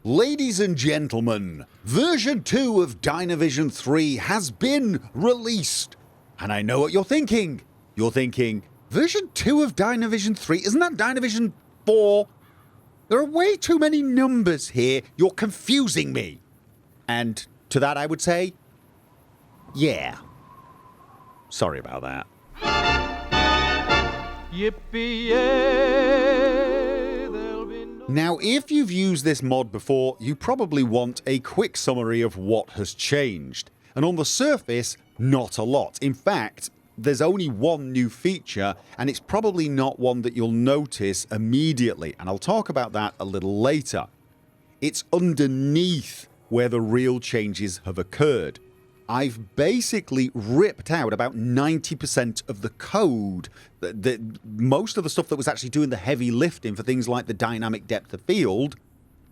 Ladies and gentlemen, version 2 of DYNAVISION 3 has been released. And I know what you're thinking. You're thinking, version 2 of DYNAVISION 3? Isn't that DYNAVISION 4? There are way too many numbers here. You're confusing me. And to that I would say, yeah. Sorry about that. Yippee-yay, there'll be no... Now, if you've used this mod before, you probably want a quick summary of what has changed. And on the surface, not a lot. In fact, there's only one new feature, and it's probably not one that you'll notice immediately, and I'll talk about that a little later. It's underneath where the real changes have occurred. I've basically ripped out about 90% of the code, most of the stuff that was actually doing the heavy lifting for things like the dynamic depth of field,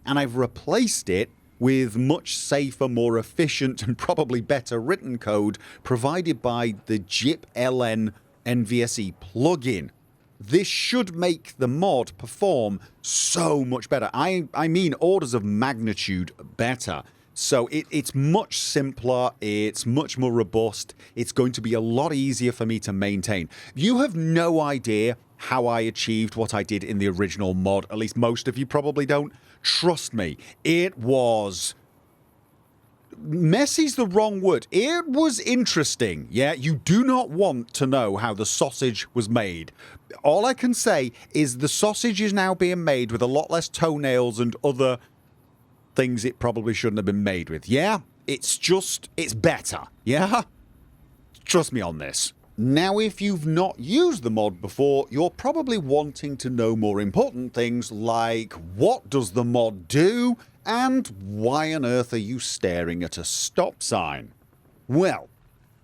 and I've replaced it with much safer, more efficient, and probably better written code provided by the GIP-LN NVSE plugin. This should make the mod perform so much better. I mean orders of magnitude better. So it's much simpler, it's much more robust, it's going to be a lot easier for me to maintain. You have no idea how I achieved what I did in the original mod, at least most of you probably don't. Trust me, it was... messy's the wrong word. It was interesting, yeah? You do not want to know how the sausage was made. All I can say is the sausage is now being made with a lot less toenails and other things it probably shouldn't have been made with, yeah? It's better, yeah? Trust me on this. Now, if you've not used the mod before, you're probably wanting to know more important things like what does the mod do and why on earth are you staring at a stop sign? Well,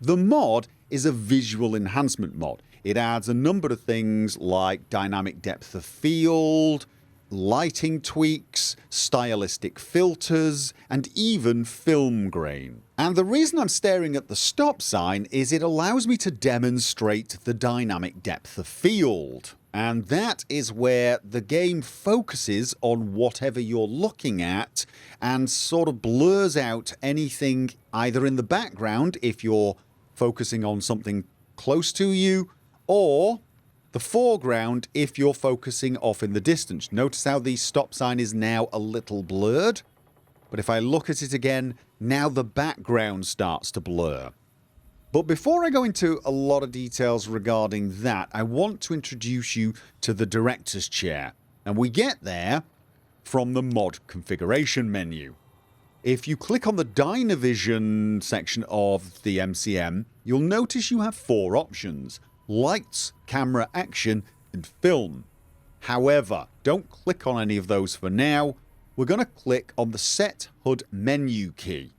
the mod is a visual enhancement mod. It adds a number of things like dynamic depth of field, lighting tweaks, stylistic filters, and even film grain. And the reason I'm staring at the stop sign is it allows me to demonstrate the dynamic depth of field. And that is where the game focuses on whatever you're looking at and sort of blurs out anything either in the background if you're focusing on something close to you, or the foreground if you're focusing off in the distance. Notice how the stop sign is now a little blurred, but if I look at it again, now the background starts to blur. But before I go into a lot of details regarding that, I want to introduce you to the director's chair, and we get there from the mod configuration menu. If you click on the DYNAVISION section of the MCM, you'll notice you have 4 options: lights, camera, action, and film. However, don't click on any of those for now. We're going to click on the Set HUD menu key.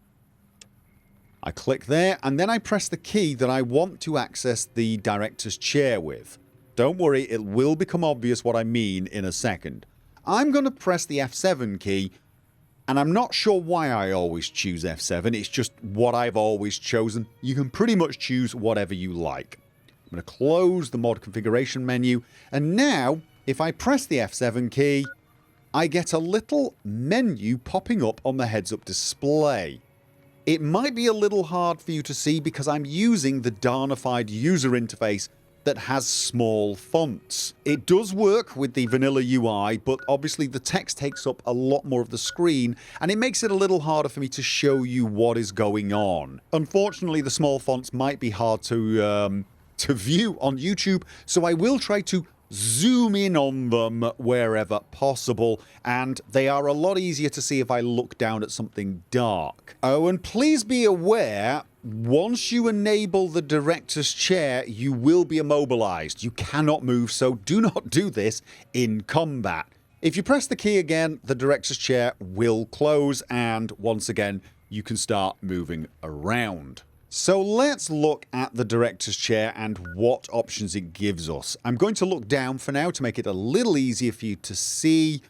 I click there and then I press the key that I want to access the director's chair with. Don't worry, it will become obvious what I mean in a second. I'm going to press the F7 key, and I'm not sure why I always choose F7. It's just what I've always chosen. You can pretty much choose whatever you like. I'm going to close the mod configuration menu, and now if I press the F7 key, I get a little menu popping up on the heads-up display. It might be a little hard for you to see because I'm using the Darnified user interface that has small fonts. It does work with the vanilla UI, but obviously the text takes up a lot more of the screen, and it makes it a little harder for me to show you what is going on. Unfortunately, the small fonts might be hard to view on YouTube, so I will try to zoom in on them wherever possible, and they are a lot easier to see if I look down at something dark. Oh, and please be aware, once you enable the director's chair, you will be immobilized. You cannot move, so do not do this in combat. If you press the key again, the director's chair will close, and once again, you can start moving around. So let's look at the director's chair and what options it gives us. I'm going to look down for now to make it a little easier for you to see.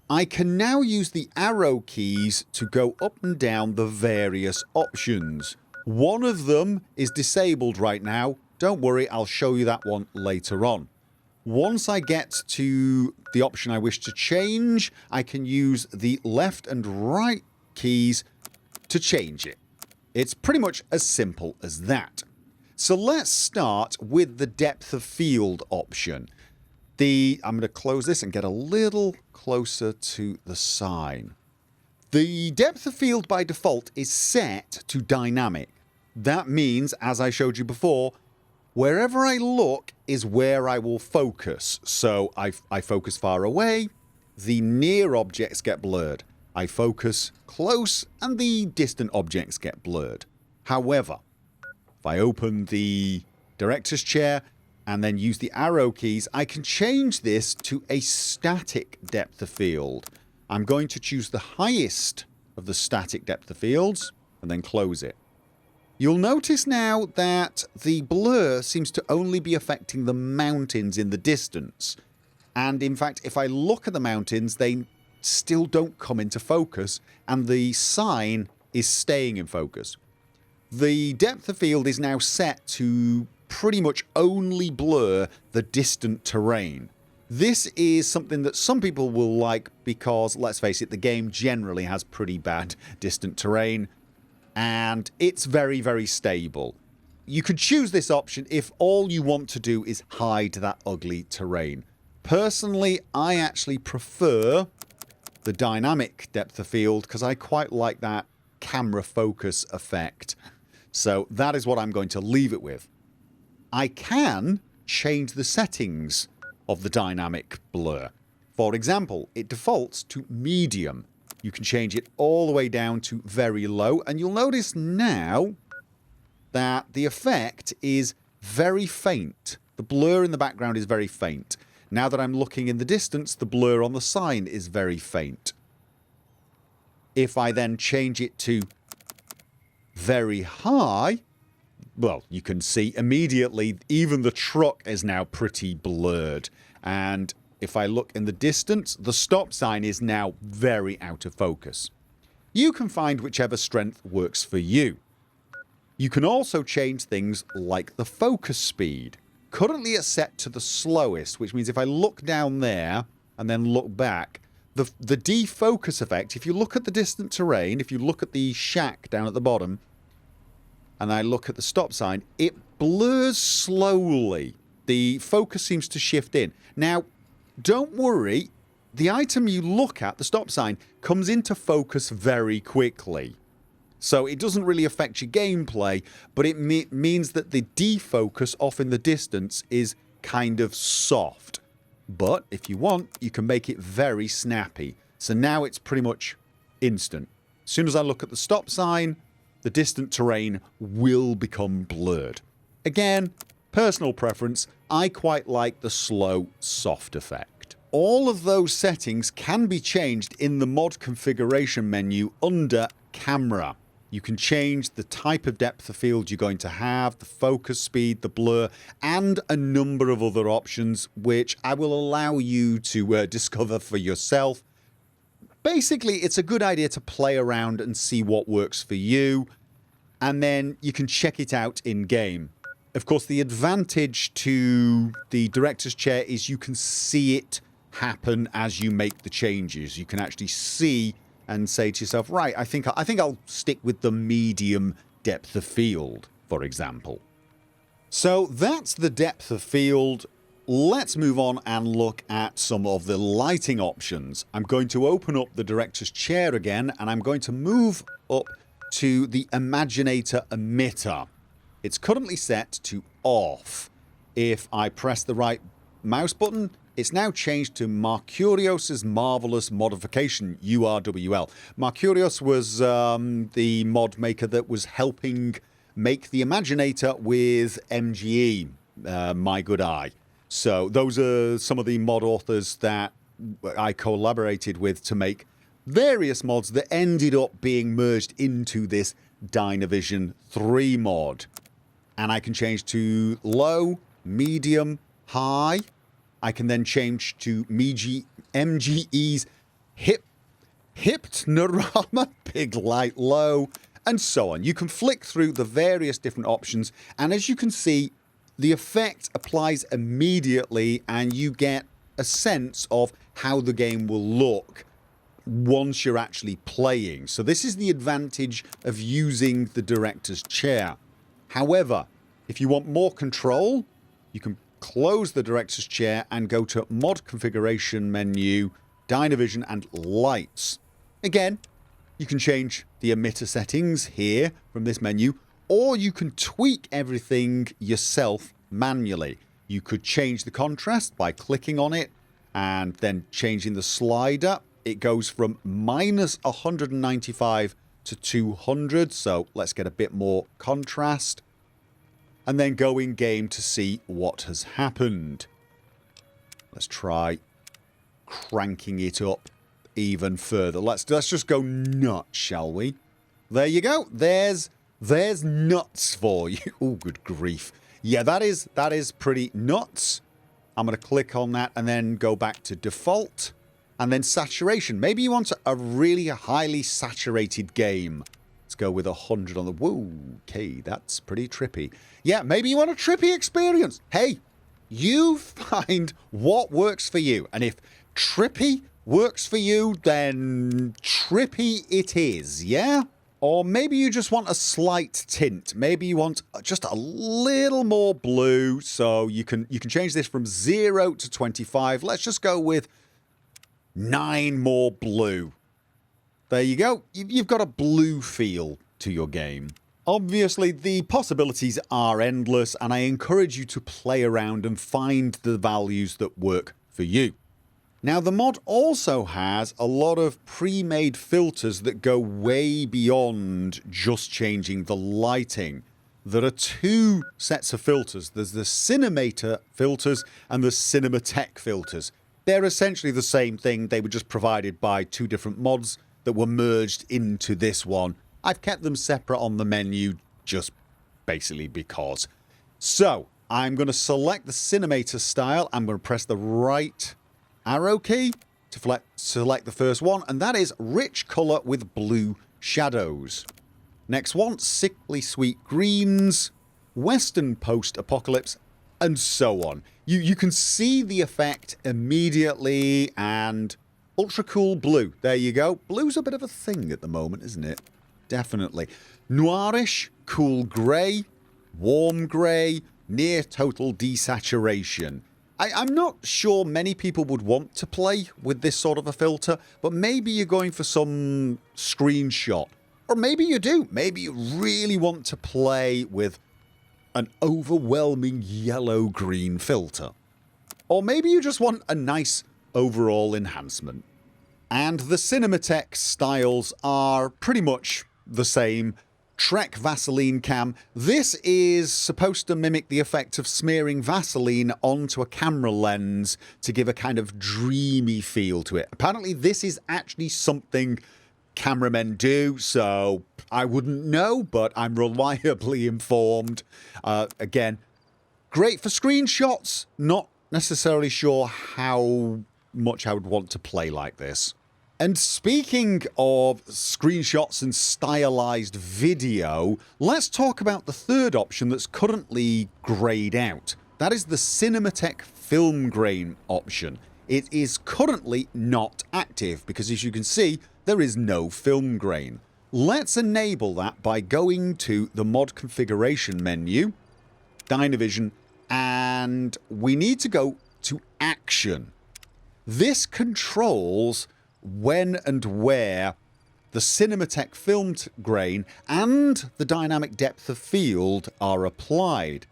I can now use the arrow keys to go up and down the various options. One of them is disabled right now. Don't worry, I'll show you that one later on. Once I get to the option I wish to change, I can use the left and right keys to change it. It's pretty much as simple as that. So let's start with the depth of field option. I'm going to close this and get a little closer to the sign. The depth of field by default is set to dynamic. That means, as I showed you before, wherever I look is where I will focus. So I focus far away, the near objects get blurred. I focus close and the distant objects get blurred. However, if I open the director's chair and then use the arrow keys, I can change this to a static depth of field. I'm going to choose the highest of the static depth of fields and then close it. You'll notice now that the blur seems to only be affecting the mountains in the distance. And in fact, if I look at the mountains, they still don't come into focus and the sign is staying in focus. The depth of field is now set to pretty much only blur the distant terrain. This is something that some people will like because, let's face it, the game generally has pretty bad distant terrain and it's very, very stable. You could choose this option if all you want to do is hide that ugly terrain. Personally, I actually prefer the dynamic depth of field because I quite like that camera focus effect. So that is what I'm going to leave it with. I can change the settings of the dynamic blur. For example, it defaults to medium. You can change it all the way down to very low, and you'll notice now that the effect is very faint. The blur in the background is very faint. Now that I'm looking in the distance, the blur on the sign is very faint. If I then change it to very high, well, you can see immediately even the truck is now pretty blurred. And if I look in the distance, the stop sign is now very out of focus. You can find whichever strength works for you. You can also change things like the focus speed. Currently it's set to the slowest, which means if I look down there and then look back, the defocus effect, if you look at the distant terrain, if you look at the shack down at the bottom, and I look at the stop sign, it blurs slowly. The focus seems to shift in. Now, don't worry, the item you look at, the stop sign, comes into focus very quickly. So it doesn't really affect your gameplay, but it means that the defocus off in the distance is kind of soft. But if you want, you can make it very snappy. So now it's pretty much instant. As soon as I look at the stop sign, the distant terrain will become blurred. Again, personal preference, I quite like the slow, soft effect. All of those settings can be changed in the mod configuration menu under camera. You can change the type of depth of field you're going to have, the focus speed, the blur, and a number of other options which I will allow you to discover for yourself. Basically, it's a good idea to play around and see what works for you, and then you can check it out in game. Of course, the advantage to the director's chair is you can see it happen as you make the changes. You can actually see and say to yourself, right, I think I'll stick with the medium depth of field, for example. So that's the depth of field. Let's move on and look at some of the lighting options. I'm going to open up the director's chair again, and I'm going to move up to the Imaginator emitter. It's currently set to off. If I press the right mouse button, it's now changed to Mercurios's Marvelous Modification, URWL. Mercurios was the mod maker that was helping make the Imaginator with MGE, My Good Eye. So those are some of the mod authors that I collaborated with to make various mods that ended up being merged into this DYNAVISION 3 mod. And I can change to low, medium, high. I can then change to MGE's Hypnorama, Big Light Low, and so on. You can flick through the various different options, and as you can see, the effect applies immediately and you get a sense of how the game will look once you're actually playing. So this is the advantage of using the director's chair. However, if you want more control, you can close the director's chair and go to mod configuration menu, DYNAVISION and lights. Again, you can change the emitter settings here from this menu, or you can tweak everything yourself manually. You could change the contrast by clicking on it and then changing the slider. It goes from minus 195 to 200, so let's get a bit more contrast. And then go in game to see what has happened. Let's try cranking it up even further. Let's just go nuts, shall we? There you go. There's nuts for you. Oh, good grief. Yeah, that is pretty nuts. I'm going to click on that and then go back to default. And then saturation. Maybe you want a really highly saturated game. Let's go with 100 on the... Whoa, okay, that's pretty trippy. Yeah, maybe you want a trippy experience. Hey, you find what works for you. And if trippy works for you, then trippy it is, yeah? Or maybe you just want a slight tint. Maybe you want just a little more blue. So you can change this from 0 to 25. Let's just go with 9 more blue. There you go. You've got a blue feel to your game. Obviously, the possibilities are endless, and I encourage you to play around and find the values that work for you. Now, the mod also has a lot of pre-made filters that go way beyond just changing the lighting. There are 2 sets of filters. There's the Cinemator filters and the Cinematech filters. They're essentially the same thing. They were just provided by 2 different mods that were merged into this one. I've kept them separate on the menu just basically because. So, I'm going to select the Cinemator style. I'm going to press the right arrow key to select the first one, and that is rich colour with blue shadows. Next one, sickly sweet greens, western post-apocalypse, and so on. You can see the effect immediately, and ultra cool blue. There you go. Blue's a bit of a thing at the moment, isn't it? Definitely. Noirish, cool grey, warm grey, near total desaturation. I'm not sure many people would want to play with this sort of a filter, but maybe you're going for some screenshot. Or maybe you do. Maybe you really want to play with an overwhelming yellow-green filter. Or maybe you just want a nice overall enhancement. And the Cinematech styles are pretty much the same. Trek Vaseline Cam. This is supposed to mimic the effect of smearing Vaseline onto a camera lens to give a kind of dreamy feel to it. Apparently this is actually something cameramen do, so I wouldn't know, but I'm reliably informed. Again, great for screenshots. Not necessarily sure how much I would want to play like this. And speaking of screenshots and stylized video, let's talk about the third option that's currently grayed out. That is the Cinematech Film Grain option. It is currently not active because, as you can see, there is no film grain. Let's enable that by going to the mod configuration menu, DYNAVISION, and we need to go to action. This controls when and where the Cinematech film grain and the dynamic depth of field are applied.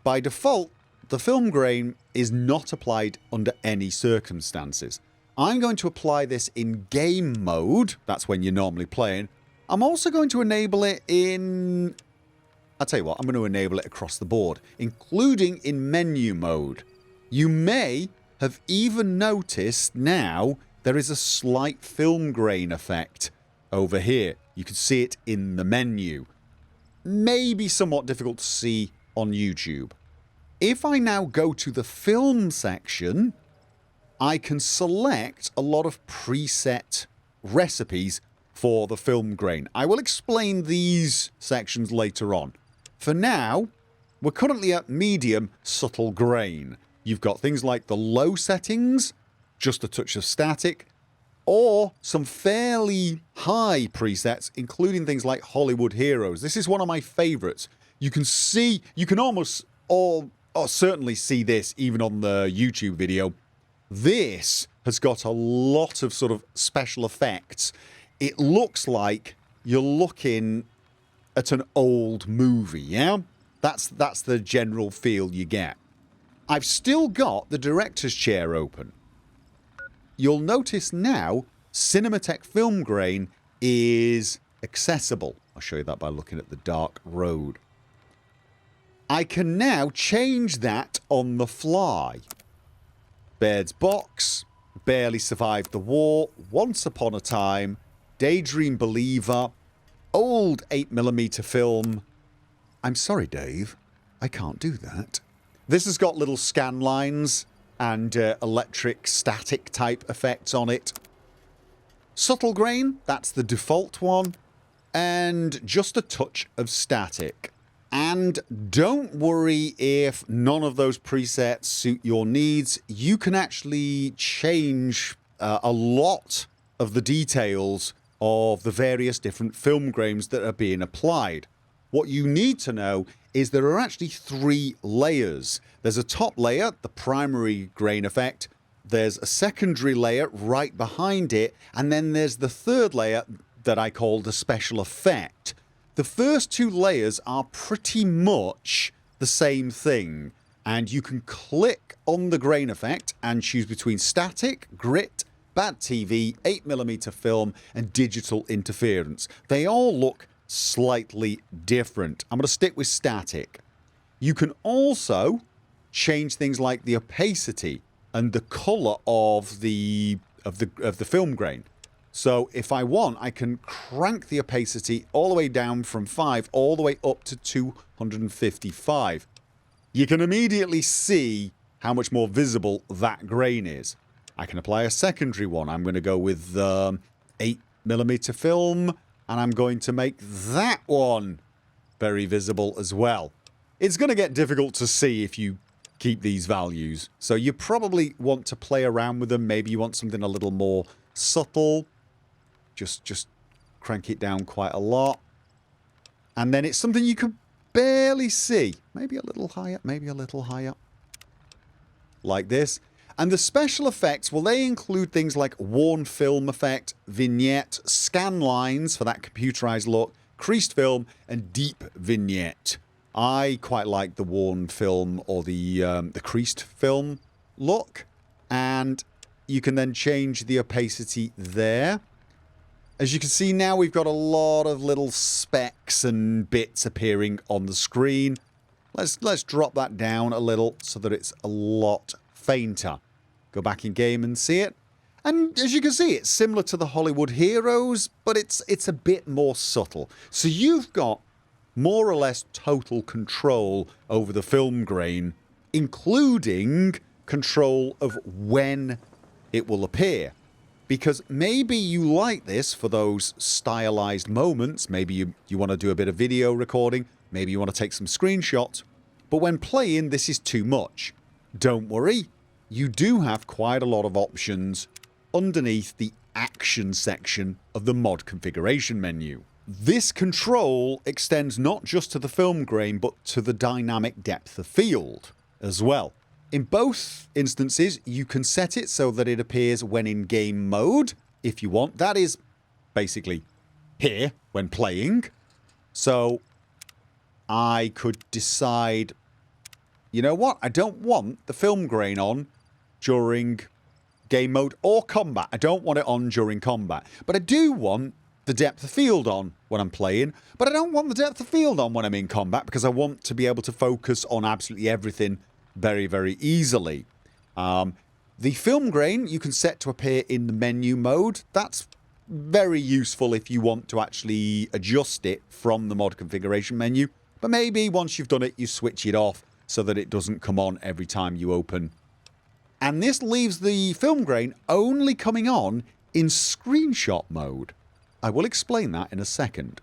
By default, the film grain is not applied under any circumstances. I'm going to apply this in game mode. That's when you're normally playing. I'm also going to enable it in... I'll tell you what, I'm going to enable it across the board, including in menu mode. You may have even noticed now there is a slight film grain effect over here. You can see it in the menu. Maybe somewhat difficult to see on YouTube. If I now go to the film section, I can select a lot of preset recipes for the film grain. I will explain these sections later on. For now, We're currently at medium subtle grain. You've got things like the low settings, just a touch of static, or some fairly high presets, including things like Hollywood Heroes. This is one of my favourites. You can almost or certainly see this even on the YouTube video. This has got a lot of sort of special effects. It looks like you're looking at an old movie, yeah? That's the general feel you get. I've still got the director's chair open. You'll notice now Cinematek film grain is accessible. I'll show you that by looking at the dark road. I can now change that on the fly. Baird's Box, Barely Survived the War, Once Upon a Time, Daydream Believer, old 8mm film. I'm sorry, Dave, I can't do that. This has got little scan lines and electric static type effects on it. Subtle grain, that's the default one, and just a touch of static. And don't worry if none of those presets suit your needs. You can actually change a lot of the details of the various different film grains that are being applied. What you need to know is there are actually 3 layers. There's a top layer, the primary grain effect. There's a secondary layer right behind it. And then there's the third layer that I call the special effect. The first 2 layers are pretty much the same thing. And you can click on the grain effect and choose between static, grit, bad TV, 8mm film, and digital interference. They all look slightly different. I'm going to stick with static. You can also change things like the opacity and the colour of the film grain. So if I want, I can crank the opacity all the way down from 5 all the way up to 255. You can immediately see how much more visible that grain is. I can apply a secondary one. I'm going to go with 8mm film, and I'm going to make that one very visible as well. It's going to get difficult to see if you keep these values, so you probably want to play around with them. Maybe you want something a little more subtle. Just crank it down quite a lot. And then it's something you can barely see. Maybe a little higher, maybe a little higher. Like this. And the special effects, well, they include things like worn film effect, vignette, scan lines for that computerized look, creased film, and deep vignette. I quite like the worn film or the creased film look. And you can then change the opacity there. As you can see now, we've got a lot of little specks and bits appearing on the screen. Let's drop that down a little so that it's a lot fainter. Go back in game and see it. And as you can see, it's similar to the Hollywood Heroes, but it's a bit more subtle. So you've got more or less total control over the film grain, including control of when it will appear. Because maybe you like this for those stylized moments. Maybe you want to do a bit of video recording. Maybe you want to take some screenshots. But when playing, this is too much. Don't worry. You do have quite a lot of options underneath the action section of the mod configuration menu. This control extends not just to the film grain, but to the dynamic depth of field as well. In both instances, you can set it so that it appears when in game mode, if you want. That is basically here when playing. So I could decide, you know what, I don't want the film grain on during game mode or combat. I don't want it on during combat. But I do want the depth of field on when I'm playing. But I don't want the depth of field on when I'm in combat, because I want to be able to focus on absolutely everything very, very easily. The film grain you can set to appear in the menu mode. That's very useful if you want to actually adjust it from the mod configuration menu. But maybe once you've done it, you switch it off so that it doesn't come on every time you open. And this leaves the film grain only coming on in screenshot mode. I will explain that in a second.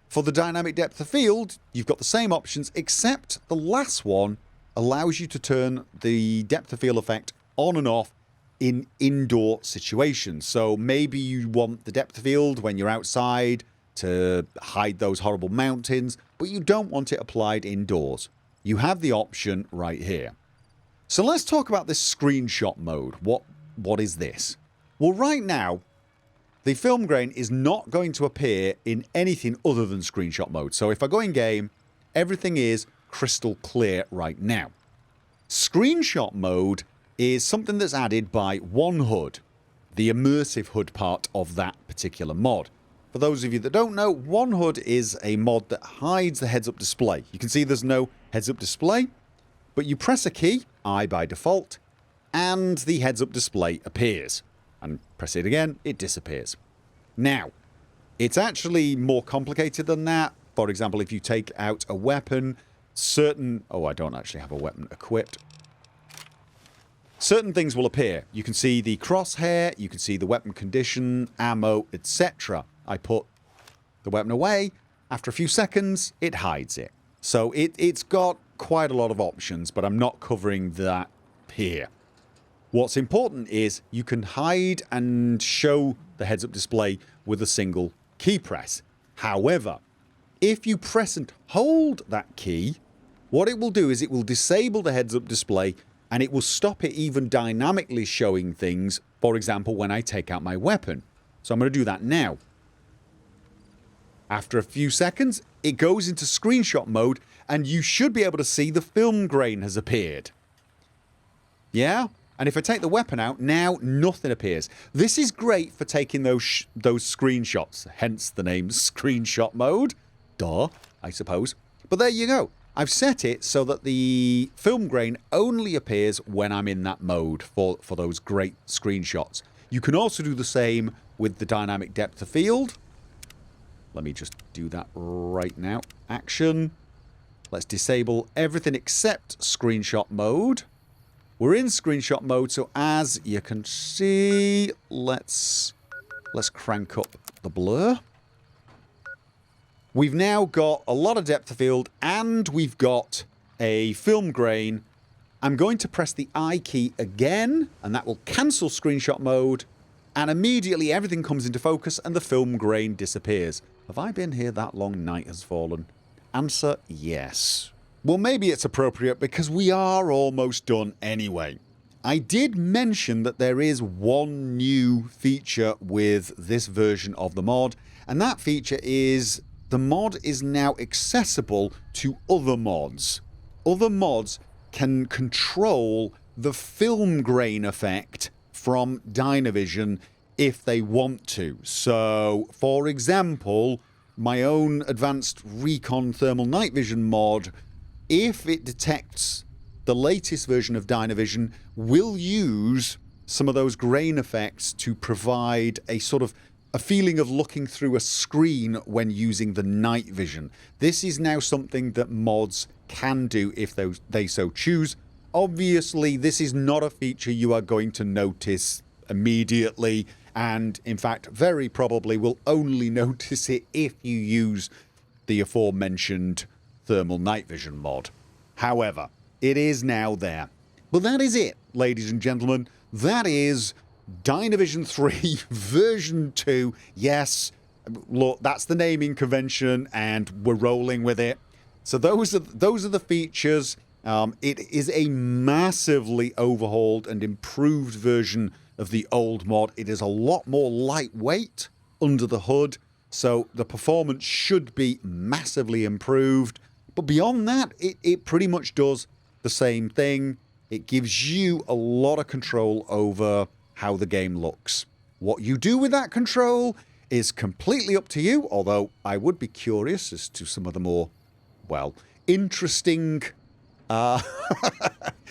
For the dynamic depth of field, you've got the same options, except the last one allows you to turn the depth of field effect on and off in indoor situations. So maybe you want the depth of field when you're outside to hide those horrible mountains, but you don't want it applied indoors. You have the option right here. So let's talk about this screenshot mode. What is this? Well, right now, the film grain is not going to appear in anything other than screenshot mode. So if I go in game, everything is crystal clear right now. Screenshot mode is something that's added by OneHUD, the immersive HUD part of that particular mod. For those of you that don't know, OneHUD is a mod that hides the heads-up display. You can see there's no heads-up display, but you press a key, I by default, and the heads-up display appears. And press it again, it disappears. Now, it's actually more complicated than that. For example, if you take out a weapon, I don't actually have a weapon equipped. Certain things will appear. You can see the crosshair, you can see the weapon condition, ammo, etc. I put the weapon away. After a few seconds, it hides it. So it's got quite a lot of options, but I'm not covering that here. What's important is you can hide and show the heads-up display with a single key press. However, if you press and hold that key, what it will do is it will disable the heads-up display and it will stop it even dynamically showing things, for example, when I take out my weapon. So I'm going to do that now. After a few seconds, it goes into screenshot mode and you should be able to see the film grain has appeared. Yeah? And if I take the weapon out, now nothing appears. This is great for taking those screenshots, hence the name screenshot mode. Duh, I suppose. But there you go. I've set it so that the film grain only appears when I'm in that mode for those great screenshots. You can also do the same with the dynamic depth of field. Let me just do that right now. Action. Let's disable everything except screenshot mode. We're in screenshot mode, so as you can see, let's crank up the blur. We've now got a lot of depth of field and we've got a film grain. I'm going to press the I key again and that will cancel screenshot mode and immediately everything comes into focus and the film grain disappears. Have I been here that long? Night has fallen. Answer, yes. Well, maybe it's appropriate because we are almost done anyway. I did mention that there is one new feature with this version of the mod, and that feature is the mod is now accessible to other mods. Other mods can control the film grain effect from DYNAVISION if they want to. So, for example, my own advanced recon thermal night vision mod, if it detects the latest version of DYNAVISION, will use some of those grain effects to provide a sort of a feeling of looking through a screen when using the night vision. This is now something that mods can do if they so choose. Obviously, this is not a feature you are going to notice immediately, and in fact, very probably will only notice it if you use the aforementioned thermal night vision mod. However, it is now there. But that is it, ladies and gentlemen. That is DYNAVISION 3 version 2. Yes, look, that's the naming convention and we're rolling with it. So those are the features. It is a massively overhauled and improved version of the old mod. It is a lot more lightweight under the hood, so the performance should be massively improved. But beyond that, it pretty much does the same thing. It gives you a lot of control over how the game looks. What you do with that control is completely up to you, although I would be curious as to some of the more, well, interesting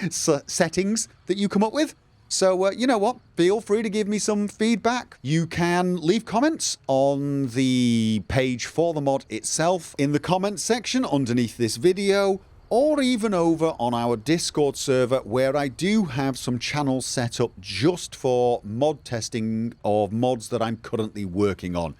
settings that you come up with. So, you know what? Feel free to give me some feedback. You can leave comments on the page for the mod itself, in the comments section underneath this video, or even over on our Discord server, where I do have some channels set up just for mod testing of mods that I'm currently working on.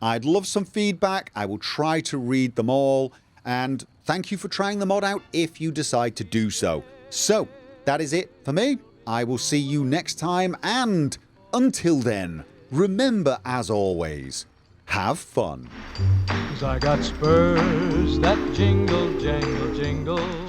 I'd love some feedback. I will try to read them all, and thank you for trying the mod out if you decide to do so. So that is it for me. I will see you next time, and until then, remember, as always, have fun. 'Cause I got spurs that jingle, jangle, jingle.